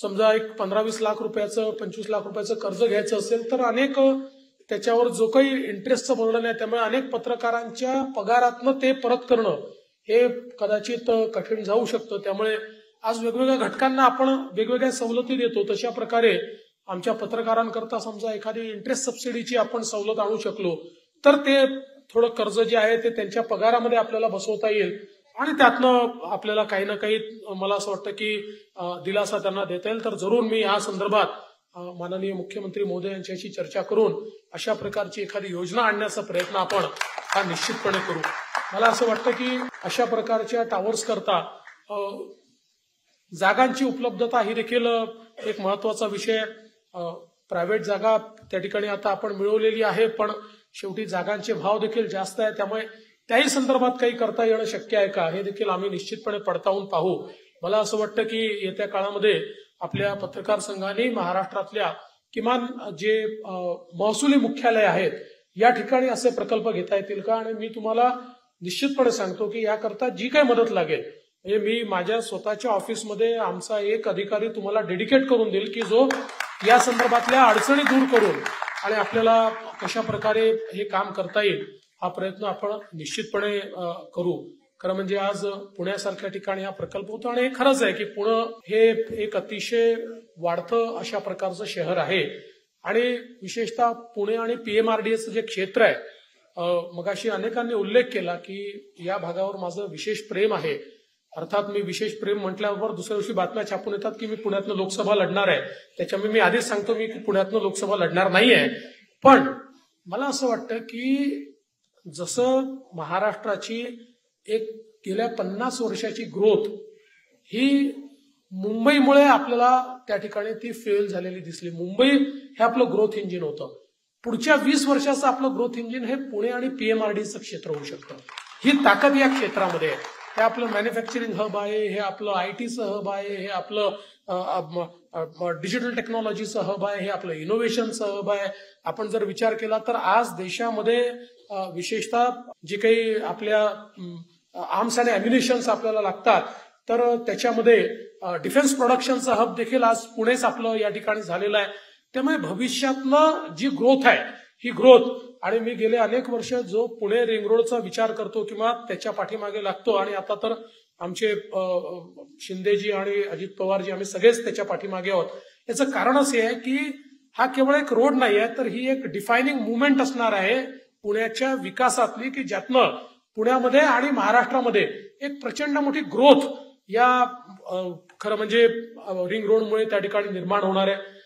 समजा एक 15-20 लाख रुपयाचं 25 लाख रुपयाचं कर्ज घ्यायचं असेल तर अनेक त्याच्यावर जो काही इंटरेस्टचं वर्णन आहे त्यामुळे अनेक पत्रकारांच्या पगारातनं ते परत करणं हे कदाचित कठीण जाऊ शकतं. त्यामुळे आज वेगवेगळ्या घटकांना आपण वेगवेगळ्या सवलती देतो. तशा प्रकारे आमच्या पत्रकारांकरता समजा एखादी इंटरेस्ट सबसिडीची आपण सवलत आणू शकलो तर ते थोडं कर्ज जे आहे ते त्यांच्या पगारामध्ये आपल्याला बसवता येईल आणि त्यातनं आपल्याला काही ना काही मला असं वाटतं की दिलासा त्यांना देता येईल. तर जरूर मी या संदर्भात माननीय मुख्यमंत्री महोदय यांच्याशी चर्चा करून अशा प्रकारची एखादी योजना आणण्याचा प्रयत्न आपण हा निश्चितपणे करू. मला असं वाटतं की अशा प्रकारच्या टावर्स करता जागांची उपलब्धता ही देखील एक महत्वाचा विषय. प्रायव्हेट जागा त्या ठिकाणी आता आपण मिळवलेली आहे पण शेवटी जागांचे भाव देखील जास्त आहे त्यामुळे त्याही संदर्भात काही करता येणं शक्य आहे का हे देखील आम्ही निश्चितपणे पडताळून पाहू. मला असं वाटतं की येत्या काळामध्ये आपल्या पत्रकार संघाने महाराष्ट्रातल्या किमान जे महसुली मुख्यालय आहेत या ठिकाणी असे प्रकल्प घेता येतील का. आणि मी तुम्हाला निश्चितपणे सांगतो की याकरता जी काही मदत लागेल म्हणजे मी माझ्या स्वतःच्या ऑफिसमध्ये आमचा एक अधिकारी तुम्हाला डेडिकेट करून देईल की जो या संदर्भातल्या अडचणी दूर करून आणि आपल्याला कशा प्रकारे हे काम करता येईल हा प्रयत्न आपण निश्चितपणे करू. खरं म्हणजे आज पुण्यासारख्या ठिकाणी हा प्रकल्प होतो आणि हे खरंच आहे की पुणे हे एक अतिशय वाढतं अशा प्रकारचं शहर आहे आणि विशेषतः पुणे आणि पीएमआरडीएचं जे क्षेत्र आहे मगाशी अनेकांनी उल्लेख केला की या भागावर माझं विशेष प्रेम आहे. अर्थात मी विशेष प्रेम म्हटल्यावर दुसऱ्या दिवशी बातम्या छापून येतात की मी पुण्यातनं लोकसभा लढणार आहे. त्याच्यामुळे मी आधीच सांगतो मी पुण्यातनं लोकसभा लढणार नाहीये. पण मला असं वाटतं की जसं महाराष्ट्राची एक गेल्या 50 वर्षाची ग्रोथ ही मुंबईमुळे आपल्याला त्या ठिकाणी ती फेल झालेली दिसली. मुंबई हे आपलं ग्रोथ इंजिन होतं. पुढच्या 20 वर्षाचं आपलं ग्रोथ इंजिन हे पुणे आणि पीएमआरडीचं क्षेत्र होऊ शकतं. ही ताकद या क्षेत्रामध्ये आहे. हे आपलं मॅन्युफॅक्चरिंग हब आहे, हे आपलं आयटीचं हब आहे, हे आपलं डिजिटल टेक्नॉलॉजीचं हब आहे, हे आपलं इनोव्हेशनचं हब आहे. आपण जर विचार केला तर आज देशामध्ये विशेषतः जे काही आपल्या आर्म्स आणि अम्युनिशन्स आपल्याला लागतात तर त्याच्यामध्ये डिफेन्स प्रोडक्शनचं हब देखील आज पुणेच आपलं या ठिकाणी झालेलं आहे. त्यामुळे भविष्यातलं जी ग्रोथ आहे ही ग्रोथ आणि मी गेले अनेक वर्ष जो पुणे रिंग रोडचा विचार करतो किंवा त्याच्या पाठीमागे लागतो आणि आता तर आमचे शिंदेजी आणि अजित पवारजी आम्ही सगळेच त्याच्या पाठीमागे आहोत. याचं कारण असं आहे की हा केवळ एक रोड नाही आहे तर ही एक डिफायनिंग मुवमेंट असणार आहे पुण्याच्या विकासातली की ज्यातनं पुण्यामध्ये आणि महाराष्ट्रामध्ये एक प्रचंड मोठी ग्रोथ या खरं म्हणजे रिंग रोडमुळे त्या ठिकाणी निर्माण होणार आहे.